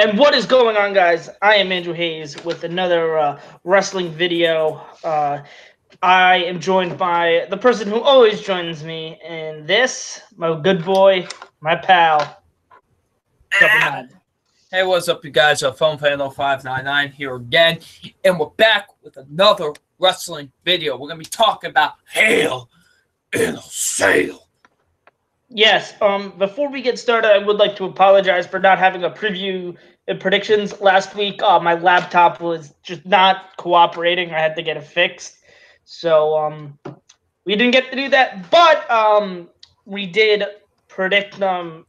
And what is going on, guys? I am Andrew Hayes with another wrestling video. I am joined by the person who always joins me in this, my good boy, my pal, Double Hey, what's up, you guys? Phone Fan 0599 here again, and we're back with another wrestling video. We're going to be talking about Hell in a Cell. Yes, before we get started, I would like to apologize for not having a preview and predictions last week. My laptop was just not cooperating. I had to get it fixed. So, we didn't get to do that, but we did predict them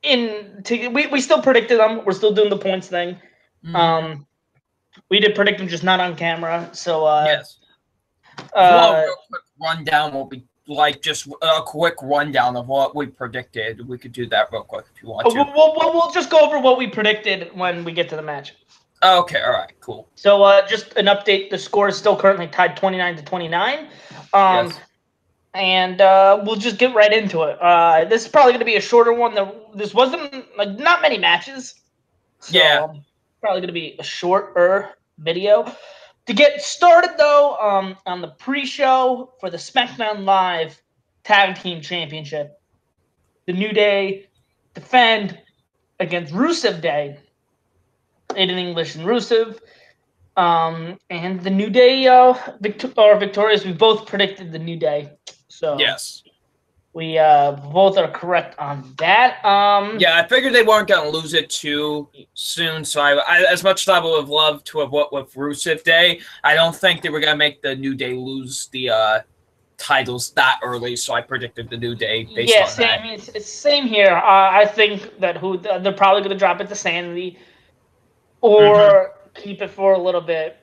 we still predicted them. We're still doing the points thing. We did predict them, just not on camera. So, yes. A real quick rundown will be like just a quick rundown of what we predicted. We could do that real quick if you want to. We'll just go over what we predicted when we get to the match. Okay, all right, cool. So just an update. The score is still currently tied 29-29. Yes. And we'll just get right into it. This is probably going to be a shorter one. This wasn't, like, not many matches. So, yeah. Probably going to be a shorter video. To get started, though, on the pre-show for the SmackDown Live Tag Team Championship, the New Day defend against Rusev Day. Aiden English and Rusev. And the New Day are victorious. We both predicted the New Day. So yes. We both are correct on that. Yeah, I figured they weren't going to lose it too soon. So I as much as I would have loved to have what with Rusev Day, I don't think they were going to make the New Day lose the titles that early. So I predicted the New Day based on that. Yeah, it's same here. I think that they're probably going to drop it to Sanity or keep it for a little bit.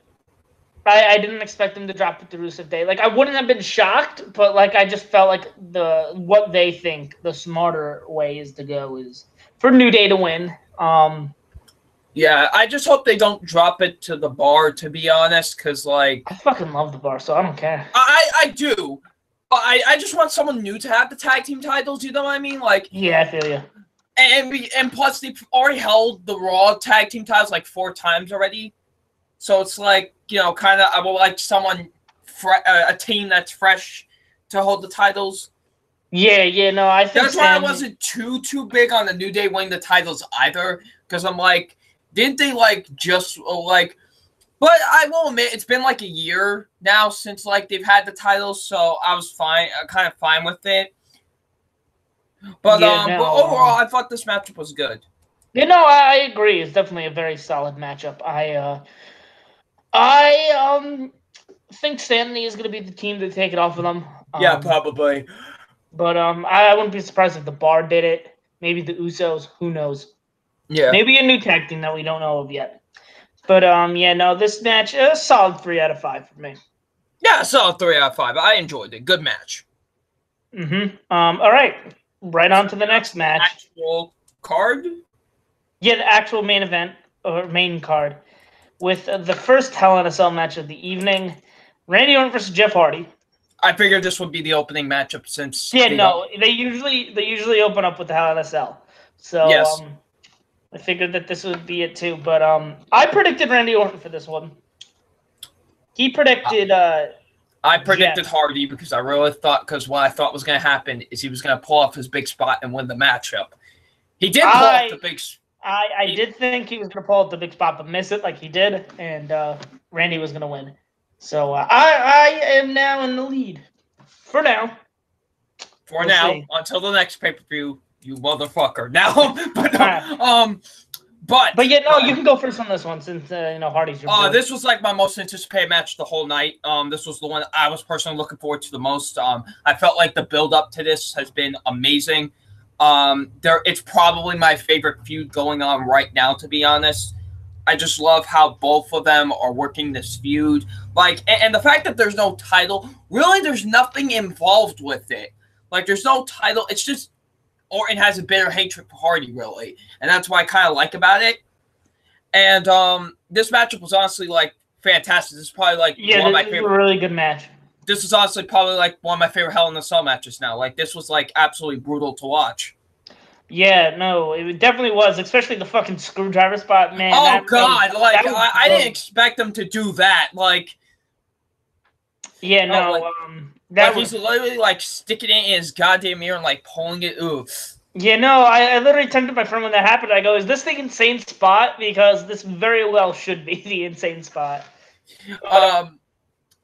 I didn't expect them to drop it to Rusev Day. Like, I wouldn't have been shocked, but, like, I just felt like what they think the smarter way is to go is for New Day to win. Yeah, I just hope they don't drop it to the Bar, to be honest, because, like... I fucking love the Bar, so I don't care. I do. I just want someone new to have the tag team titles, you know what I mean? Like... Yeah, I feel you. And plus, they've already held the Raw tag team titles, like, 4 times already. So it's like, you know, kind of, I would like someone, a team that's fresh to hold the titles. Yeah, no, I think that's why I wasn't too big on the New Day winning the titles either, because I'm like, didn't they like just like? But I will admit, it's been like a year now since like they've had the titles, so I was fine, kind of fine with it. But but overall, I thought this matchup was good. You know, I agree. It's definitely a very solid matchup. I think Sanity is going to be the team to take it off of them. Yeah, probably. But I wouldn't be surprised if the Bar did it. Maybe the Usos. Who knows? Yeah. Maybe a new tag team that we don't know of yet. But yeah, no, this match is a solid 3 out of 5 for me. Yeah, solid 3 out of 5. I enjoyed it. Good match. All right. Right on to the next match. Actual card? Yeah, the actual main event or main card. With the first Hell in a Cell match of the evening, Randy Orton versus Jeff Hardy. I figured this would be the opening matchup since. Yeah, they usually open up with the Hell in a Cell. So yes. I figured that this would be it too. But I predicted Randy Orton for this one. He predicted. I predicted Jeff. Hardy because I really thought what I thought was going to happen is he was going to pull off his big spot and win the matchup. He did pull off the big. I did think he was going to pull out the big spot, but miss it like he did, and Randy was going to win. So I am now in the lead. For now. Until the next pay-per-view, you motherfucker. Now, but yeah, no, you can go first on this one since Hardy's your boy. This was like my most anticipated match the whole night. This was the one I was personally looking forward to the most. I felt like the build-up to this has been amazing. It's probably my favorite feud going on right now, to be honest. I just love how both of them are working this feud. Like, and the fact that there's no title, really there's nothing involved with it. Like, there's no title. It's just Orton has a bitter hatred for Hardy, really. And that's what I kind of like about it. And this matchup was honestly, like, fantastic. This is probably, like, one of my favorite. A really good match. This is honestly probably, like, one of my favorite Hell in a Cell matches now. Like, this was, like, absolutely brutal to watch. Yeah, no, it definitely was, especially the fucking screwdriver spot, man. Oh God! Like I didn't gross. expect them to do that. Like, Yeah, oh, no, like that he's was. literally like sticking it in his goddamn ear and like pulling it. Ooh. Yeah, no, I literally turned to my friend when that happened. I go, "Is this the insane spot? Because this very well should be the insane spot."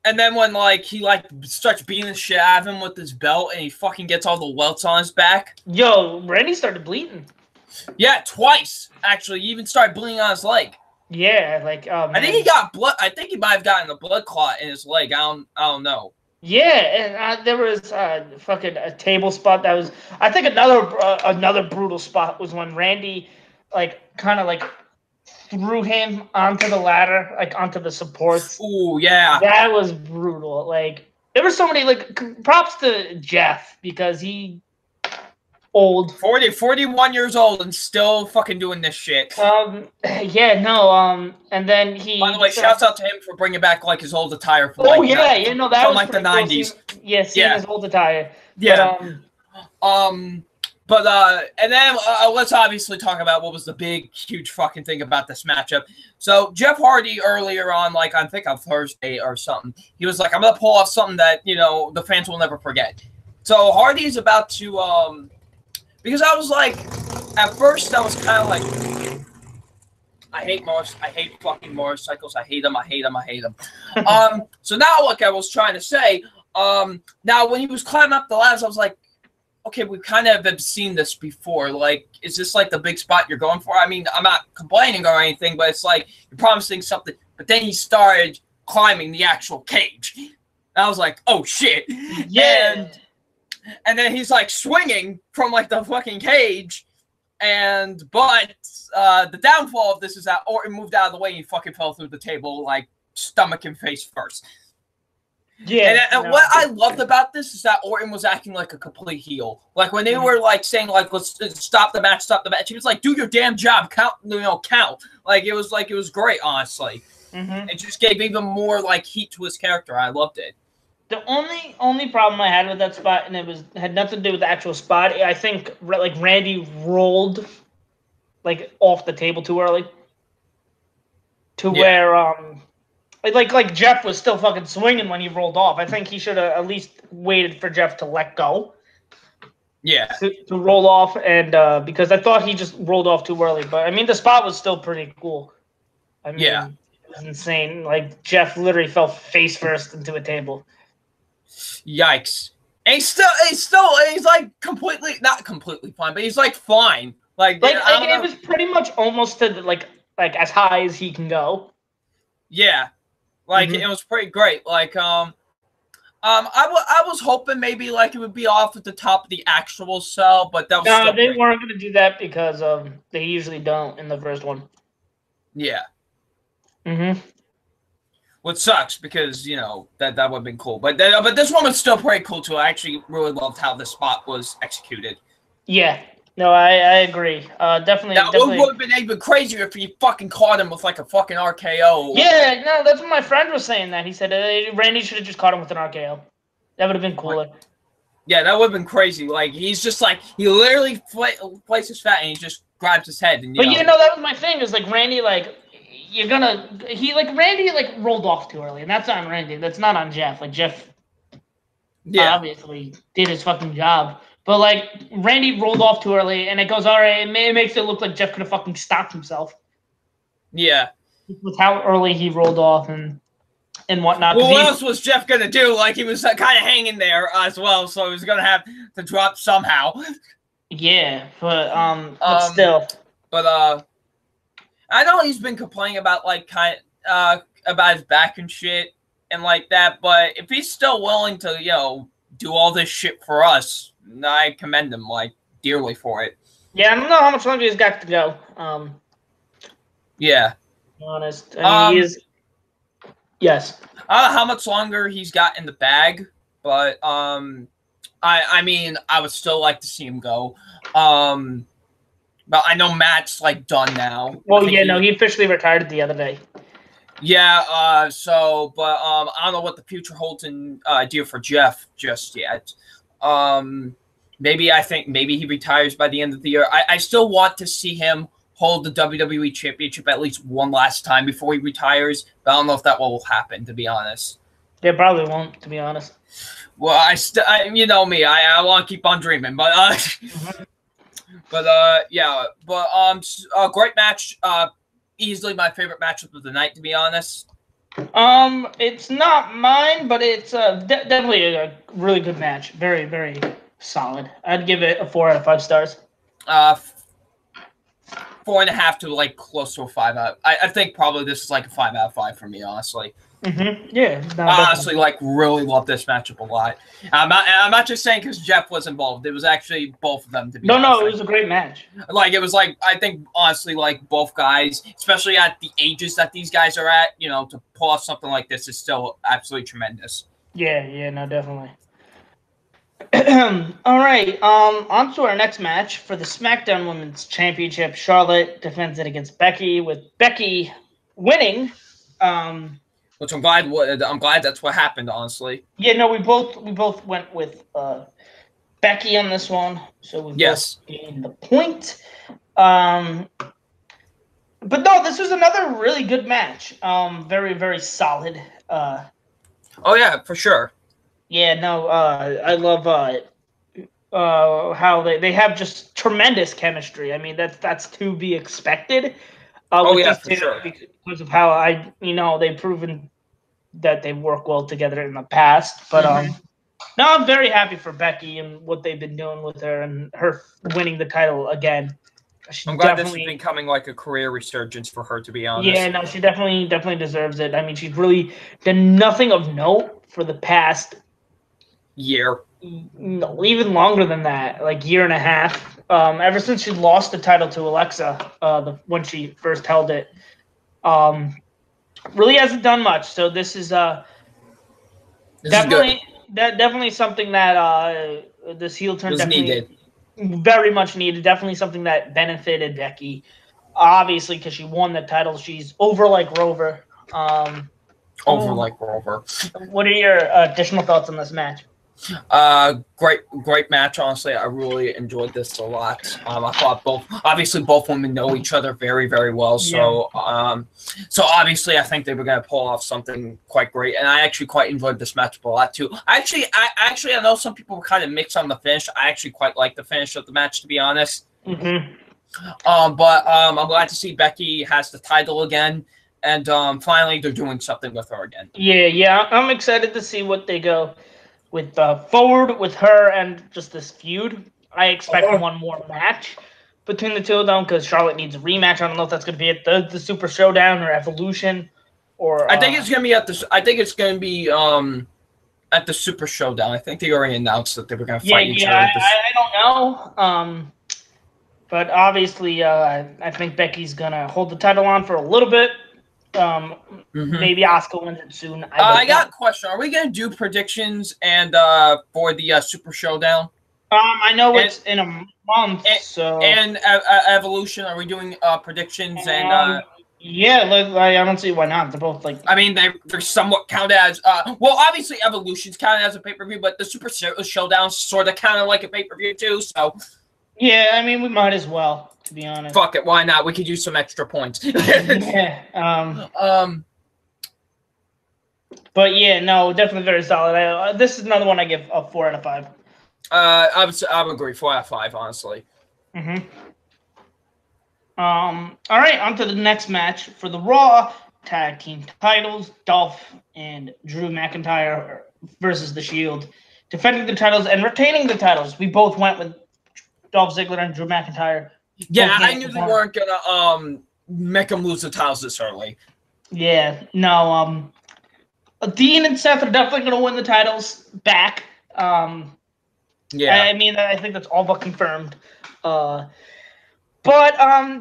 And then when like he like starts beating the shit out of him with his belt, and he fucking gets all the welts on his back. Yo, Randy started bleeding. Yeah, twice actually. He even started bleeding on his leg. Yeah, like I think he got blood. I think he might have gotten a blood clot in his leg. I don't know. Yeah, and there was fucking a table spot that was. I think another brutal spot was when Randy, like, kind of like threw him onto the ladder, like onto the supports. Ooh, yeah. That was brutal. Like, there were so many, like, props to Jeff because he old. 41 years old and still fucking doing this shit. Yeah, no, and then he. By the way, shouts out to him for bringing back like his old attire. For, Oh like, yeah, you know that from was like the pretty cool 90s. seeing his old attire. Yeah. And then let's obviously talk about what was the big, huge fucking thing about this matchup. So Jeff Hardy earlier on, like I think on Thursday or something, he was like, "I'm gonna pull off something that the fans will never forget." So Hardy is about to because I was like, at first I was kind of like, I hate fucking motorcycles. I hate them. So now, like I was trying to say, now when he was climbing up the ladders, I was like, okay, we kind of have seen this before. Like, is this like the big spot you're going for? I mean, I'm not complaining or anything, but it's like you're promising something. But then he started climbing the actual cage. And I was like, oh shit. Yeah. And then he's like swinging from like the fucking cage. But the downfall of this is that Orton moved out of the way and he fucking fell through the table like stomach and face first. Yeah. And what I loved about this is that Orton was acting like a complete heel. Like when they were like saying like let's stop the match, he was like, do your damn job, count. Like it was great, honestly. It just gave even more like heat to his character. I loved it. The only problem I had with that spot, and had nothing to do with the actual spot. I think like Randy rolled like off the table too early, where like Jeff was still fucking swinging when he rolled off. I think he should have at least waited for Jeff to let go. Yeah. To roll off, and because I thought he just rolled off too early. But I mean, the spot was still pretty cool. I mean, it was insane. Like Jeff literally fell face first into a table. Yikes! And he's like not completely fine, but he's like fine. Like it was pretty much almost to like as high as he can go. Yeah, like it was pretty great. Like I was hoping maybe like it would be off at the top of the actual cell, but that was no, they weren't going to do that because they usually don't in the first one. Yeah. Which sucks because that would have been cool, but this one was still pretty cool too. I actually really loved how the spot was executed. Yeah, no, I agree. Definitely. That would have been even crazier if he fucking caught him with like a fucking RKO. Yeah, no, that's what my friend was saying. That he said Randy should have just caught him with an RKO. That would have been cooler. Yeah, that would have been crazy. Like he's just like he literally places fat and he just grabs his head and. But that was my thing. Is like Randy like. Randy like rolled off too early, and that's on Randy. That's not on Jeff. Like Jeff, obviously did his fucking job, but like Randy rolled off too early, and it goes all right. It makes it look like Jeff could have fucking stopped himself. Yeah, with how early he rolled off and whatnot. Well, what else was Jeff gonna do? Like he was kind of hanging there as well, so he was gonna have to drop somehow. Yeah, but still. But I know he's been complaining about like about his back and shit and like that, but if he's still willing to do all this shit for us, I commend him like dearly for it. Yeah, I don't know how much longer he's got to go. Yeah. To be honest, I mean, he is. Yes. I don't know how much longer he's got in the bag, but I mean I would still like to see him go. But I know Matt's like done now. Well, he officially retired the other day. Yeah. But I don't know what the future holds in deal for Jeff just yet. I think maybe he retires by the end of the year. I still want to see him hold the WWE Championship at least one last time before he retires, but I don't know if that will happen, to be honest. Yeah, probably won't, to be honest. Well, you know me, I want to keep on dreaming, but great match. Easily my favorite matchup of the night, to be honest. It's not mine, but it's definitely a really good match. Very, very solid. I'd give it a 4 out of 5 stars. 4.5 to like close to a 5 out. I think probably this is like a 5 out of 5 for me, honestly. Yeah. I honestly really love this matchup a lot. I'm not just saying because Jeff was involved. It was actually both of them. To be honest. No, it was a great match. Like it was like I think honestly like both guys, especially at the ages that these guys are at, to pull off something like this is still absolutely tremendous. Yeah, no, definitely. All right, on to our next match for the SmackDown Women's Championship. Charlotte defends it against Becky, with Becky winning. Which I'm glad that's what happened, honestly. Yeah, no, we both went with Becky on this one, so we both gained the point. But no, this was another really good match. Very, very solid. Oh yeah, for sure. Yeah, no, I love how they have just tremendous chemistry. I mean, that's to be expected. For sure. Because of how they've proven that they work well together in the past. But no, I'm very happy for Becky and what they've been doing with her and her winning the title again. I'm glad this is becoming like a career resurgence for her, to be honest. Yeah, no, she definitely deserves it. I mean, she's really done nothing of note for the past year. No, even longer than that, like year and a half. Ever since she lost the title to Alexa, when she first held it, really hasn't done much. So this is definitely something that this heel turn needed. Very much needed. Definitely something that benefited Becky. Obviously, because she won the title, she's over like Rover. Like Rover. What are your additional thoughts on this match? Great match. Honestly, I really enjoyed this a lot. I thought both women know each other very, very well. So, so obviously, I think they were going to pull off something quite great. And I actually quite enjoyed this matchup a lot too. I know some people were kind of mixed on the finish. I actually quite like the finish of the match, to be honest. But I'm glad to see Becky has the title again. And finally, they're doing something with her again. Yeah. I'm excited to see what they go with forward with her and just this feud. I expect one more match between the two of them because Charlotte needs a rematch. I don't know if that's going to be at the Super Showdown or Evolution, or I think it's going to be at the. I think it's going to be at the Super Showdown. I think they already announced that they were going to fight each other. I don't know. But obviously, I think Becky's going to hold the title on for a little bit. Maybe Asuka wins it soon. I got a question. Are we going to do predictions and for the Super Showdown? I know it's in a month. And Evolution, are we doing predictions and? Yeah, I don't see why not. They're both like. I mean, they're somewhat counted as. Well, obviously Evolution's counted as a pay-per-view, but the Super Showdown's sort of counted like a pay-per-view too. So. Yeah, I mean, we might as well. To be honest. Fuck it, why not? We could use some extra points. Yeah. But yeah, no, definitely very solid. This is another one I give a 4 out of 5. I would agree, 4 out of 5, honestly. All right, on to the next match for the Raw Tag Team titles. Dolph and Drew McIntyre versus The Shield, defending the titles and retaining the titles. We both went with Dolph Ziggler and Drew McIntyre. Yeah, I knew they weren't gonna make them lose the titles this early. Yeah, no. Dean and Seth are definitely gonna win the titles back. Yeah, I mean, I think that's all but confirmed. But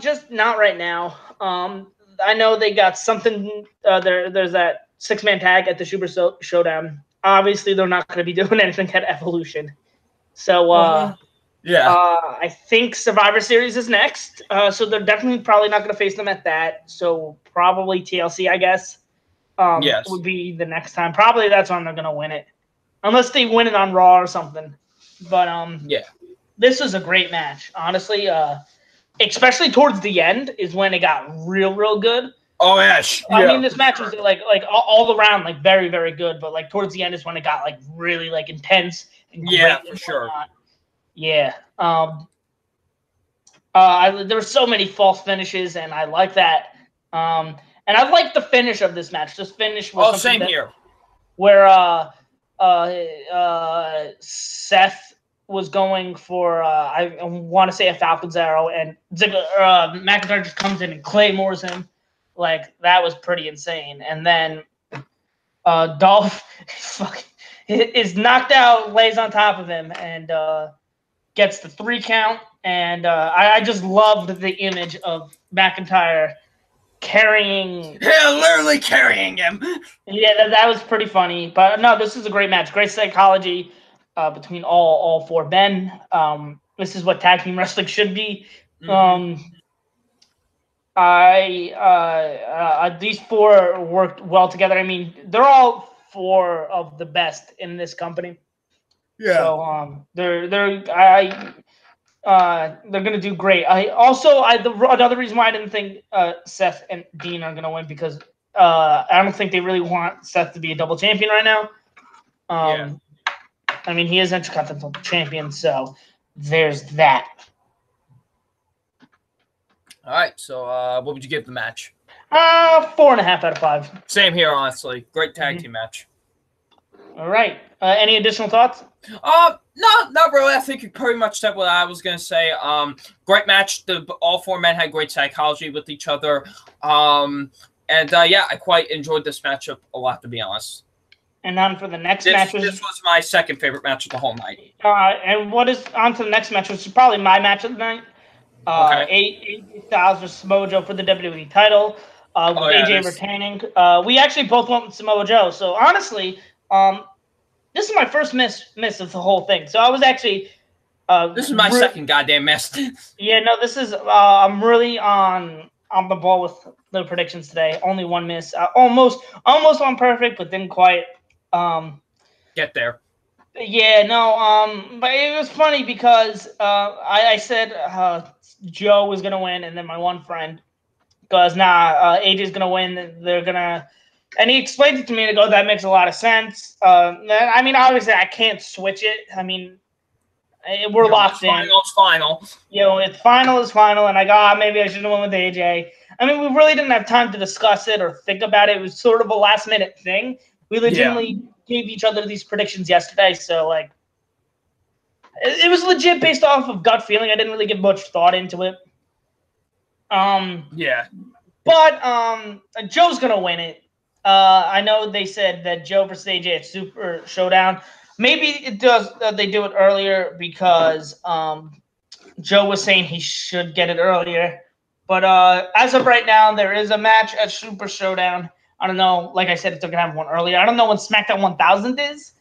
just not right now. I know they got something. There's that 6-man tag at the Super Showdown. Obviously, they're not gonna be doing anything at Evolution. So. Yeah. I think Survivor Series is next. So they're definitely probably not going to face them at that. So probably TLC, I guess, would be the next time. Probably that's when they're going to win it. Unless they win it on Raw or something. But yeah. this was a great match, honestly. Especially towards the end is when it got real good. Oh yes, I mean, this match was like all around like very, very good, but like towards the end is when it got like really like intense and great for sure. Yeah. There were so many false finishes, and I like that. And I like the finish of this match. This finish was same here. Where Seth was going for I want to say a Falcon's Arrow, and McIntyre just comes in and claymores him. Like, that was pretty insane. And then Dolph is knocked out, lays on top of him, and gets the 3 count. And I just loved the image of McIntyre carrying... Yeah, literally carrying him. Yeah, that was pretty funny. But no, this is a great match. Great psychology between all 4 men. This is what tag team wrestling should be. These 4 worked well together. I mean, they're all 4 of the best in this company. Yeah. So they're gonna do great. Another reason why I didn't think Seth and Dean are gonna win, because I don't think they really want Seth to be a double champion right now. I mean, he is Intercontinental Champion, so there's that. All right, so what would you give the match? 4.5 out of 5. Same here, honestly. Great tag team match. All right. Any additional thoughts? No, not really. I think you pretty much said what I was gonna say. Great match. All 4 men had great psychology with each other. Yeah, I quite enjoyed this matchup a lot, to be honest. And on for the next match. This was my second favorite match of the whole night. And what is on to the next match, which is probably my match of the night. AJ Styles versus Samoa Joe for the WWE title. With AJ retaining. We actually both went with Samoa Joe. So honestly, this is my first miss of the whole thing. So I was actually. This is my second goddamn miss. Yeah, no, this is. I'm really on the ball with the predictions today. Only 1 miss. Almost on perfect, but didn't quite. Get there. Yeah, no. But it was funny because I said Joe was gonna win, and then my one friend goes, "Nah, AJ's gonna win. They're gonna." And he explained it to me, and I go, "That makes a lot of sense." I mean, obviously, I can't switch it. I mean, we're locked in. Final. You know, it's final is final, and I go, maybe I should have went with AJ. I mean, we really didn't have time to discuss it or think about it. It was sort of a last-minute thing. We legitimately gave each other these predictions yesterday, so, like, it was legit based off of gut feeling. I didn't really give much thought into it. But Joe's going to win it. I know they said that Joe versus AJ at Super Showdown. Maybe they do it earlier because Joe was saying he should get it earlier. But as of right now, there is a match at Super Showdown. I don't know. Like I said, if they're going to have one earlier. I don't know when SmackDown 1000 is.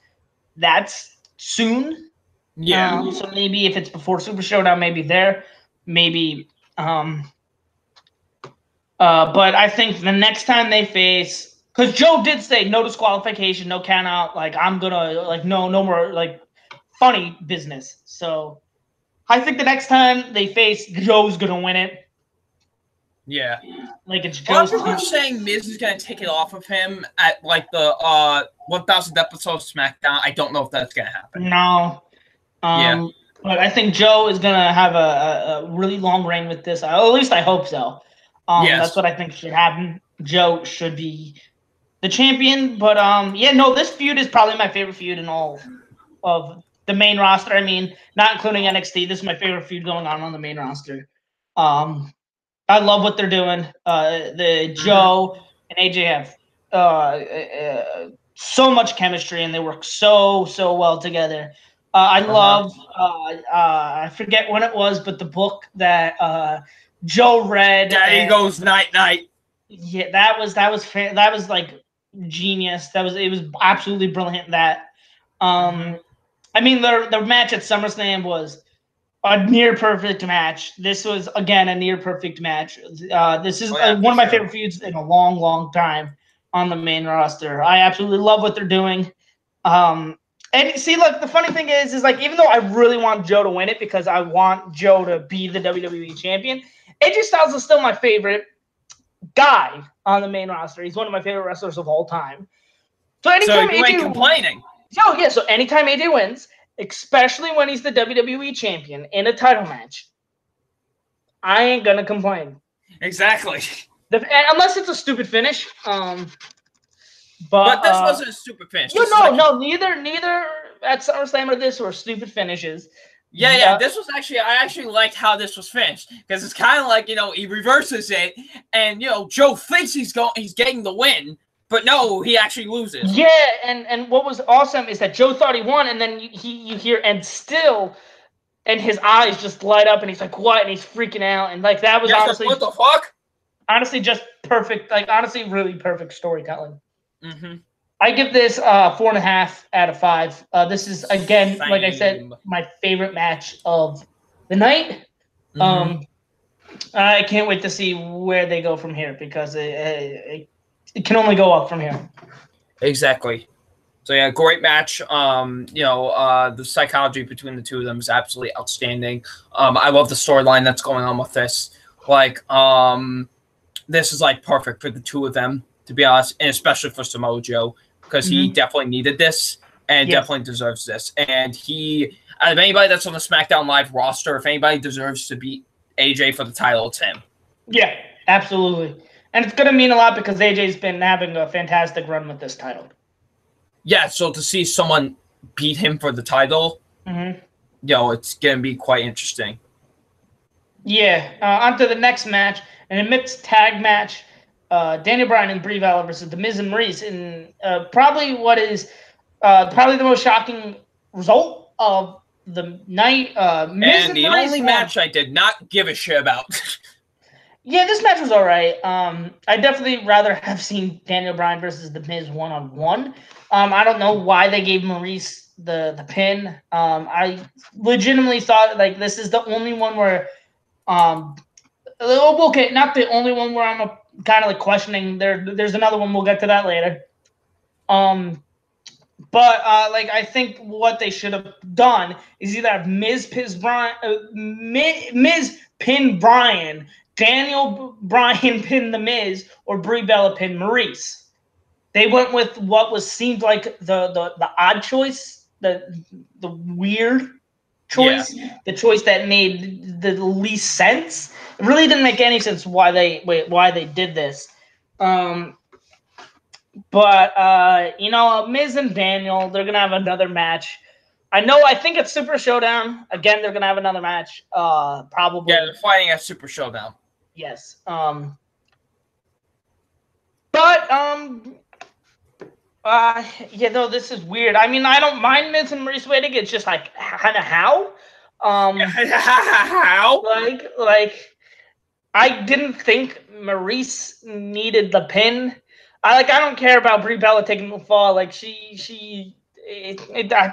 That's soon. Yeah. So maybe if it's before Super Showdown, maybe there. Maybe. But I think the next time they face. Because Joe did say no disqualification, no count out. Like, I'm going to, like, no more, like, funny business. So I think the next time they face, Joe's going to win it. Yeah. Like, it's Joe's people are saying Miz is going to take it off of him at, like, the 1000th episode of SmackDown. I don't know if that's going to happen. No. But I think Joe is going to have a really long reign with this. At least I hope so. Yes. That's what I think should happen. Joe should be the champion. But, this feud is probably my favorite feud in all of the main roster. I mean, not including NXT. This is my favorite feud going on the main roster. I love what they're doing. The Joe and AJ have so much chemistry, and they work so well together. I love I forget when it was, but the book that Joe read. Daddy goes night night. Yeah, that was like genius. It was absolutely brilliant. I mean, the match at SummerSlam was a near perfect match. This was again a near perfect match. This is one of my favorite feuds in a long time on the main roster. I absolutely love what they're doing. And see, look, the funny thing is like even though I really want Joe to win it because I want Joe to be the WWE champion, AJ Styles is still my favorite guy on the main roster. He's one of my favorite wrestlers of all time. So anytime you ain't AJ complaining. Oh yeah, so anytime AJ wins, especially when he's the WWE champion in a title match, I ain't gonna complain. Exactly. Unless it's a stupid finish. But this wasn't a stupid finish. Neither at SummerSlam or this were stupid finishes. Yeah. This was I actually liked how this was finished because it's kind of like he reverses it, and Joe thinks he's getting the win, but no, he actually loses. Yeah, and what was awesome is that Joe thought he won, and then you hear and his eyes just light up, and he's like, "What?" And he's freaking out, and like that was honestly what the fuck? Honestly, just perfect. Like honestly, really perfect storytelling. Mm-hmm. I give this 4.5 out of 5. This is again, Same. like I said, my favorite match of the night. Mm-hmm. I can't wait to see where they go from here because it can only go up from here. Exactly. So yeah, great match. The psychology between the two of them is absolutely outstanding. I love the storyline that's going on with this. Like, this is like perfect for the two of them, to be honest, and especially for Samoa Joe, because he definitely needed this and definitely deserves this. And out of anybody that's on the SmackDown Live roster, if anybody deserves to beat AJ for the title, it's him. Yeah, absolutely. And it's going to mean a lot because AJ's been having a fantastic run with this title. Yeah, so to see someone beat him for the title, it's going to be quite interesting. Yeah, on to the next match, and a mixed tag match. Daniel Bryan and Brie Bella versus The Miz and Maurice in probably what is probably the most shocking result of the night. Miz and the only match I did not give a shit about. Yeah, this match was all right. I definitely rather have seen Daniel Bryan versus The Miz one-on-one. I don't know why they gave Maurice the pin. I legitimately thought like this is the only one where okay, not the only one where I'm kind of like questioning. There's another one. We'll get to that later. But I think what they should have done is either have Miz pin Bryan, Daniel Bryan pin The Miz, or Brie Bella pin Maurice. They went with what seemed like the odd choice, the weird choice, the choice that made the least sense. It really didn't make any sense why they did this. But Miz and Daniel, they're gonna have another match. I think it's Super Showdown. Again, they're gonna have another match. Probably. Yeah, they're fighting at Super Showdown. Yes. This is weird. I mean, I don't mind Miz and Maurice waiting. It's just like kind of how. How? Like, I didn't think Maurice needed the pin. I don't care about Brie Bella taking the fall. Like that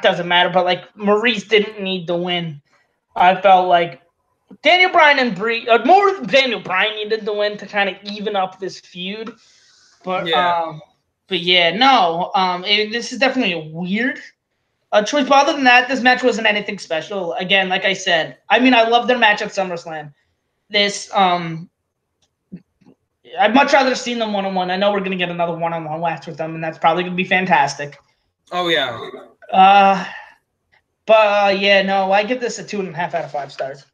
doesn't matter. But like Maurice didn't need the win. I felt like Daniel Bryan and Brie, more Daniel Bryan needed the win to kind of even up this feud. But this is definitely a weird choice. But other than that, this match wasn't anything special. Again, like I said, I mean, I love their match at SummerSlam. This I'd much rather have seen them one-on-one. I know we're going to get another one-on-one match with them, and that's probably going to be fantastic. Oh, yeah. I give this a 2.5 out of 5 stars.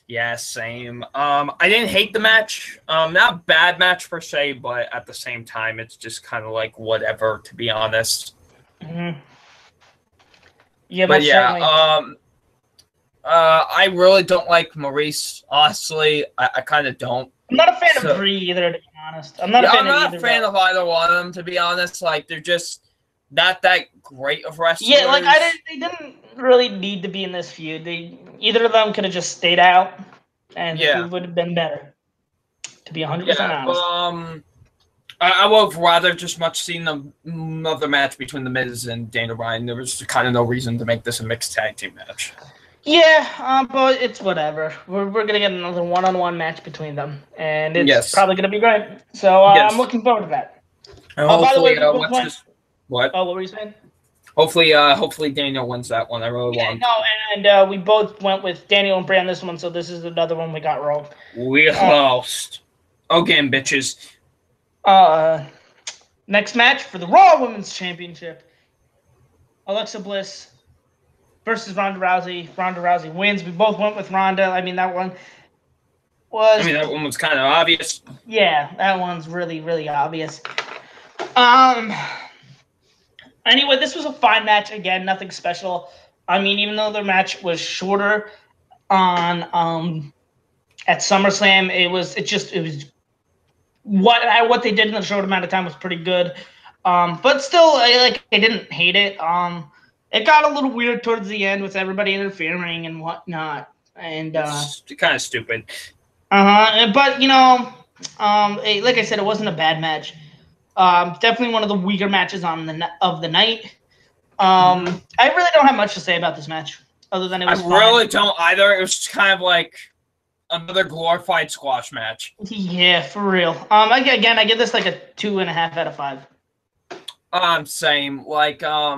Yeah, same. I didn't hate the match. Not a bad match per se, but at the same time, it's just kind of like whatever, to be honest. Mm-hmm. Yeah, but yeah, I really don't like Maurice. Honestly, I kind of don't. I'm not a fan of Brie either, to be honest. I'm not a fan of either one of them, to be honest. Like, they're just not that great of wrestlers. Yeah, like they didn't really need to be in this feud. Either of them could have just stayed out, and it would have been better. To be 100% honest. But, I would have rather just much seen another match between The Miz and Daniel Bryan. There was kind of no reason to make this a mixed tag team match. Yeah, but it's whatever. We're gonna get another one-on-one match between them, and it's probably gonna be great. So I'm looking forward to that. And hopefully, by the way, what? Oh, what were you saying? Hopefully Daniel wins that one. I really want. No, and we both went with Daniel and Bray on this one, so this is another one we got wrong. We lost. Again, bitches. Next match for the Raw Women's Championship. Alexa Bliss versus Ronda Rousey. Ronda Rousey wins. We both went with Ronda. I mean, that one was... that one was kind of obvious. Yeah, that one's really, really obvious. Anyway, this was a fine match. Again, nothing special. I mean, even though their match was shorter on at SummerSlam, it was what they did in the short amount of time was pretty good. But still, I didn't hate it. It got a little weird towards the end with everybody interfering and whatnot, and it's kind of stupid. But like I said, it wasn't a bad match. Definitely one of the weaker matches of the night. I really don't have much to say about this match, other than it was fine. Really don't either. It was just kind of like another glorified squash match. Yeah, for real. I give this like a 2.5 out of 5. Same. Like, I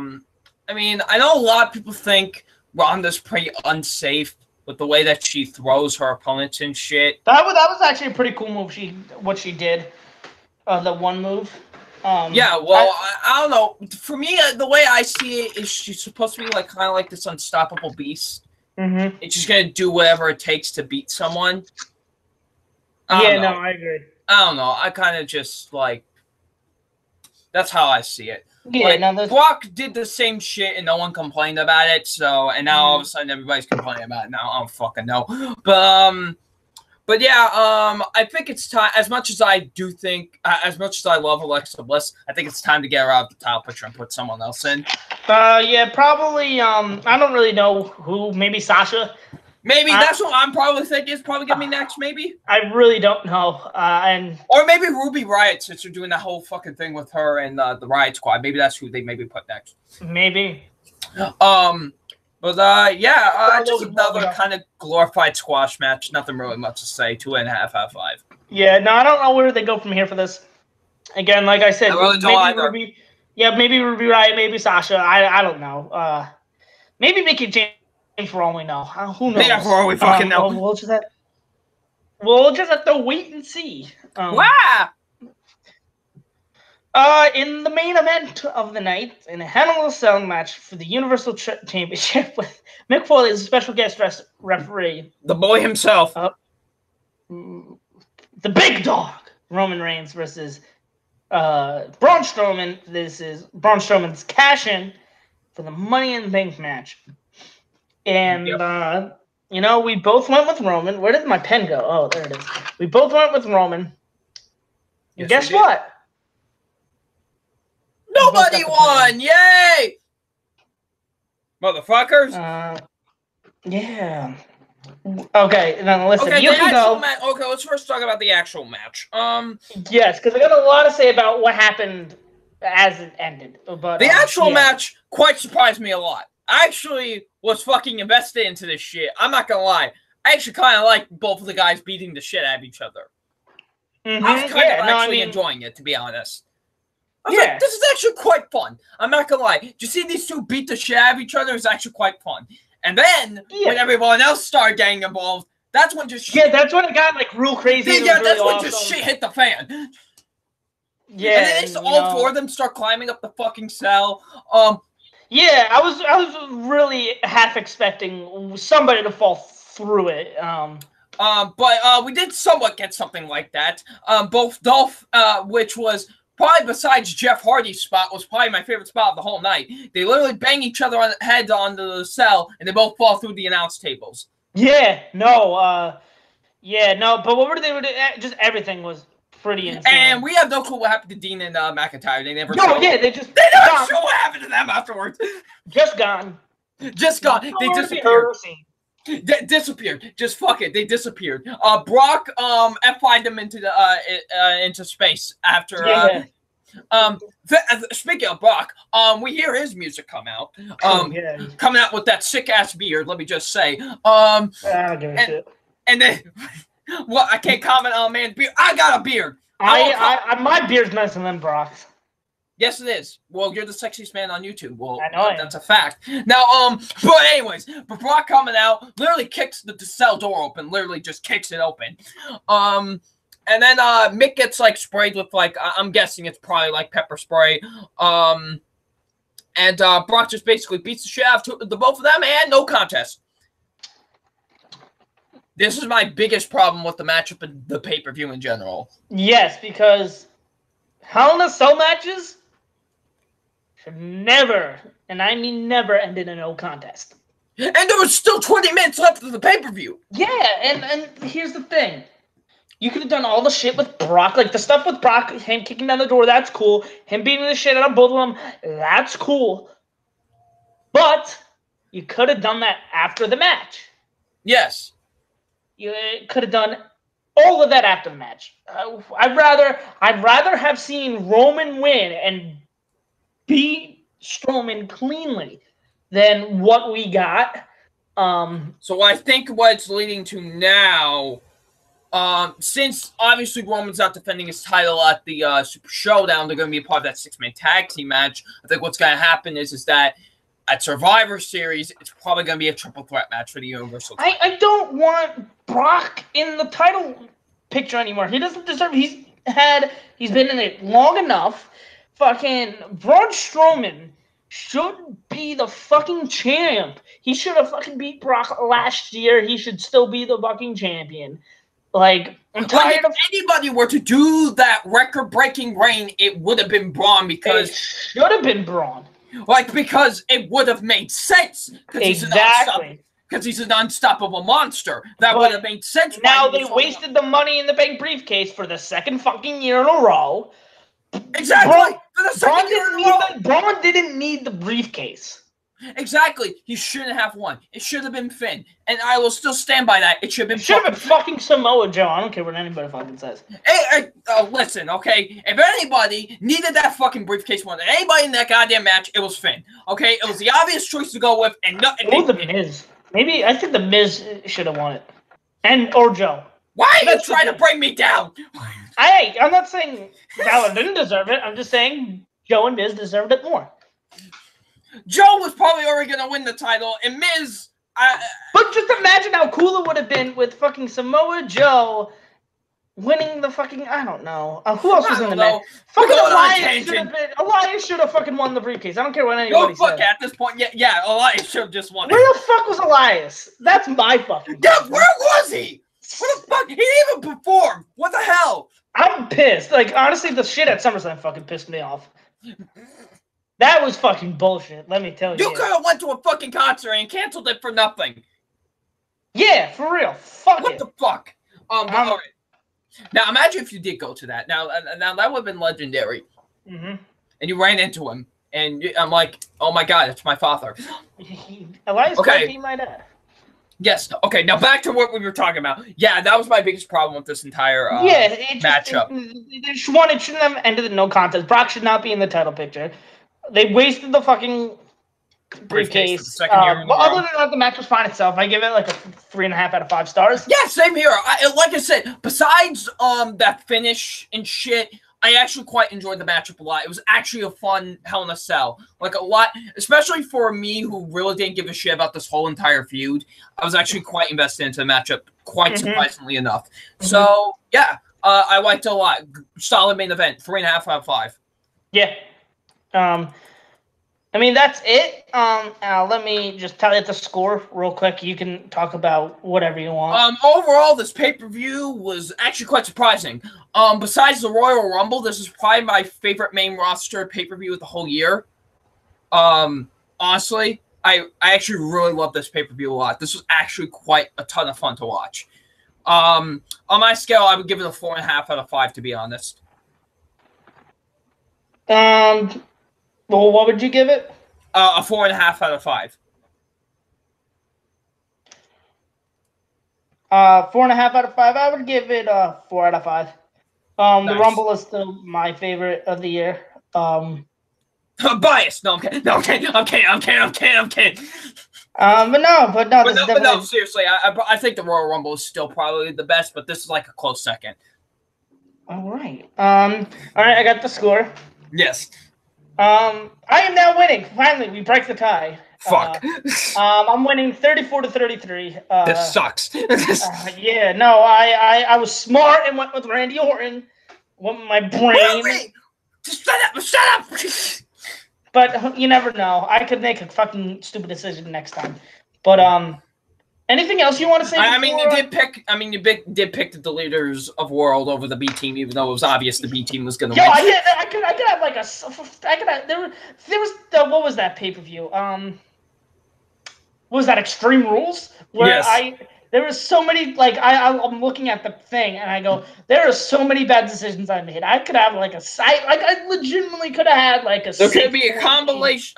mean, I know a lot of people think Ronda's pretty unsafe with the way that she throws her opponents and shit. That was actually a pretty cool move. What she did, the one move. Yeah, well, I don't know. For me, the way I see it is she's supposed to be like kind of like this unstoppable beast. Mm-hmm. And she's gonna do whatever it takes to beat someone. I agree. I don't know. I kind of just like that's how I see it. Yeah, like, Brock did the same shit and no one complained about it. So, and now all of a sudden everybody's complaining about it. Now I don't fucking know. But yeah, I think it's time. As much as I love Alexa Bliss, I think it's time to get her out of the title picture and put someone else in. Yeah, probably. I don't really know who. Maybe Sasha. Maybe that's what I'm probably thinking is probably gonna be next. Maybe I really don't know. Or maybe Ruby Riott, since they're doing that whole fucking thing with her and the Riot Squad. Maybe that's who they maybe put next. Maybe. But just another kind of glorified squash match. Nothing really much to say. 2.5 out of 5. Yeah, no, I don't know where they go from here for this. Again, like I said, I really don't either. Maybe Ruby Riott, maybe Sasha. I don't know. Maybe Mickie James for all we know. Who knows? Yeah, for all we fucking know. We'll just have to wait and see. Wow. In the main event of the night, in a Hell in a Cell match for the Universal Championship with Mick Foley as a special guest referee. The boy himself. The big dog, Roman Reigns versus Braun Strowman. This is Braun Strowman's cash-in for the Money in the Bank match. And, we both went with Roman. Where did my pen go? Oh, there it is. We both went with Roman. Yes, guess what? Nobody won! Yay! Motherfuckers! Yeah. Okay, now listen. You can go. Okay, let's first talk about the actual match. Yes, because I got a lot to say about what happened as it ended. But the actual match quite surprised me a lot. I actually was fucking invested into this shit. I'm not gonna lie. I actually kind of like both of the guys beating the shit out of each other. Mm-hmm. I was kind of enjoying it, to be honest. I was like, this is actually quite fun. I'm not gonna lie. Did you see these two beat the shit out of each other? It's actually quite fun. And then when everyone else started getting involved, that's when just that's when it got like real crazy. Yeah, that's when just shit hit the fan. Yeah, and then all four of them start climbing up the fucking cell. Yeah, I was really half expecting somebody to fall through it. But we did somewhat get something like that. Both Dolph, which was probably besides Jeff Hardy's spot, was probably my favorite spot of the whole night. They literally bang each other on the head onto the cell, and they both fall through the announce tables. But what were they doing? Just everything was pretty insane. And we have no clue what happened to Dean and McIntyre. They never. They never show what happened to them afterwards. Just gone. Just gone. They disappeared. Disappeared. Just fuck it. They disappeared. Brock F5'd them into space after. Speaking of Brock, we hear his music come out. Coming out with that sick ass beard. Let me just say. I don't give a shit. And then, well, I can't comment on a man's beard. I got a beard. My beard's nicer than Brock's. Yes, it is. Well, you're the sexiest man on YouTube. Well, I know that's a fact. Now, but anyways, but Brock coming out literally kicks the cell door open. Literally just kicks it open. And then Mick gets like sprayed with like I'm guessing it's probably like pepper spray. And Brock just basically beats the shit out of the both of them, and no contest. This is my biggest problem with the matchup and the pay-per-view in general. Yes, because Hell in a Cell matches should never, and I mean never, end in a no contest. And there was still 20 minutes left of the pay-per-view. Yeah, and here's the thing. You could have done all the shit with Brock. Like, the stuff with Brock, him kicking down the door, that's cool. Him beating the shit out of both of them, that's cool. But you could have done that after the match. Yes. You could have done all of that after the match. I'd rather have seen Roman win and beat Strowman cleanly than what we got. So I think what it's leading to now, since obviously Roman's not defending his title at the Super Showdown, they're going to be a part of that 6-man tag team match. I think what's going to happen is that at Survivor Series, it's probably going to be a triple threat match for the Universal title. I don't want Brock in the title picture anymore. He doesn't deserve. He's been in it long enough. Fucking Braun Strowman should be the fucking champ. He should have fucking beat Brock last year. He should still be the fucking champion. Like, I'm tired of. If anybody were to do that record-breaking reign, it would have been Braun because it should have been Braun. Like, because it would have made sense. Exactly. Because he's an unstoppable monster. That would have made sense. Now they wasted the Money in the Bank briefcase for the second fucking year in a row. Exactly. Braun didn't need the briefcase. Exactly. He shouldn't have won. It should have been Finn. And I will still stand by that. It should have been fucking Samoa Joe. I don't care what anybody fucking says. Hey, listen, okay? If anybody needed that fucking briefcase more than anybody in that goddamn match, it was Finn. Okay? It was the obvious choice to go with, and nothing. Or the Miz. Maybe, I think the Miz should have won it. Or Joe. Why are you trying to bring me down? I'm not saying Balor didn't deserve it. I'm just saying Joe and Miz deserved it more. Joe was probably already going to win the title, and Miz... But just imagine how cool it would have been with fucking Samoa Joe winning the fucking... I don't know. Who else was in the match? Fucking Elias should have fucking won the briefcase. I don't care what anybody says. At this point, yeah, Elias should have just won it. Where the fuck was Elias? That's my fucking... Yeah, where was he? What the fuck? He didn't even perform. What the hell? I'm pissed. Like, honestly, the shit at SummerSlam fucking pissed me off. That was fucking bullshit, let me tell you. You could have went to a fucking concert and canceled it for nothing. Yeah, for real. Fuck what the fuck? All right. Now, imagine if you did go to that. Now that would have been legendary. Mm-hmm. And you ran into him, and I'm like, oh my god, it's my father. Elias could be my dad. Yes. Okay. Now back to what we were talking about. Yeah, that was my biggest problem with this entire matchup. They shouldn't have ended in no contest. Brock should not be in the title picture. They wasted the fucking briefcase. But other than that, the match was fine itself. I give it like a 3.5 out of 5 stars. Yeah, same here. Like I said, besides that finish and shit, I actually quite enjoyed the matchup a lot. It was actually a fun Hell in a Cell. Like, a lot, especially for me who really didn't give a shit about this whole entire feud. I was actually quite invested into the matchup, quite surprisingly enough. So, yeah, I liked it a lot. Solid main event, 3.5 out of 5. Yeah. I mean, that's it. Let me just tell you the score real quick. You can talk about whatever you want. Overall, this pay-per-view was actually quite surprising. Besides the Royal Rumble, this is probably my favorite main roster pay-per-view of the whole year. Honestly, I actually really love this pay-per-view a lot. This was actually quite a ton of fun to watch. On my scale, I would give it a 4.5 out of 5, to be honest. Well, what would you give it? A 4.5 out of 5. 4.5 out of 5. I would give it 4 out of 5. Nice. The Rumble is still my favorite of the year. Biased. No, I'm kidding. No, I'm kidding. But no, seriously, I think the Royal Rumble is still probably the best, but this is like a close second. All right. All right, I got the score. Yes. I am now winning. Finally, we break the tie. Fuck. I'm winning 34-33. This sucks. Yeah, no, I was smart and went with Randy Orton. Went with my brain. Wait. Just shut up. But you never know. I could make a fucking stupid decision next time. But anything else you want to say? I mean, you did pick. I mean, you did pick the Deleters of World over the B team, even though it was obvious the B team was going to win. I could have like there was what was that pay-per-view? What was that, Extreme Rules? Where yes. There was so many, like, I'm looking at the thing and I go, there are so many bad decisions I made. I could have like I legitimately could have had like a. There could be a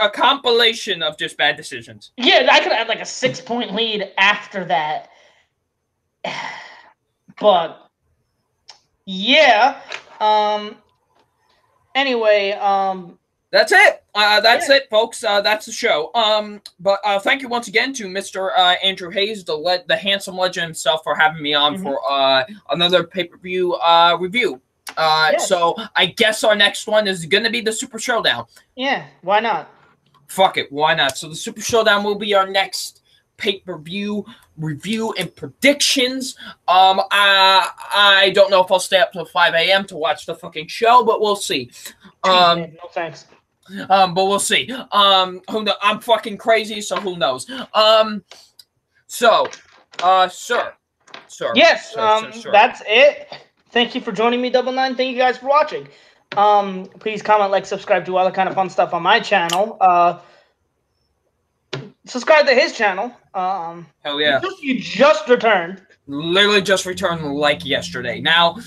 compilation of just bad decisions. Yeah, I could have had like a 6-point lead after that. But yeah. Anyway, that's it. That's it, folks. That's the show. But thank you once again to Mr. Andrew Hayes, the handsome legend himself, for having me on for another pay-per-view review. So I guess our next one is going to be the Super Showdown. Yeah, why not? Fuck it, why not? So the Super Showdown will be our next pay-per-view review and predictions. I don't know if I'll stay up till 5 a.m. to watch the fucking show, but we'll see. No thanks. But we'll see. Who knows? I'm fucking crazy, so who knows? Sir. Yes, sir. That's it. Thank you for joining me, Double Nine. Thank you guys for watching. Please comment, like, subscribe, do all the kind of fun stuff on my channel. Subscribe to his channel. Hell yeah. You just returned. Literally just returned like yesterday. Now,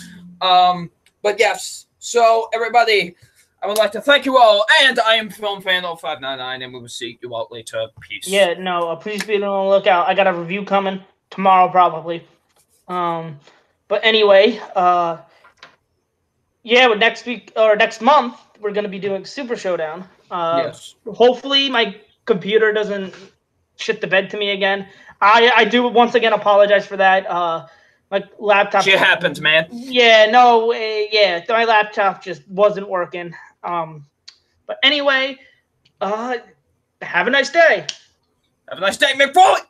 but yes. So everybody, I would like to thank you all, and I am FilmFan0599, and we will see you all later. Peace. Yeah, no, please be on the lookout. I got a review coming tomorrow, probably. But anyway, with next week or next month, we're gonna be doing Super Showdown. Yes. Hopefully, my computer doesn't shit the bed to me again. I do once again apologize for that. My laptop. Shit happens, man. Yeah, no, my laptop just wasn't working. But anyway, have a nice day. Have a nice day, McFoley.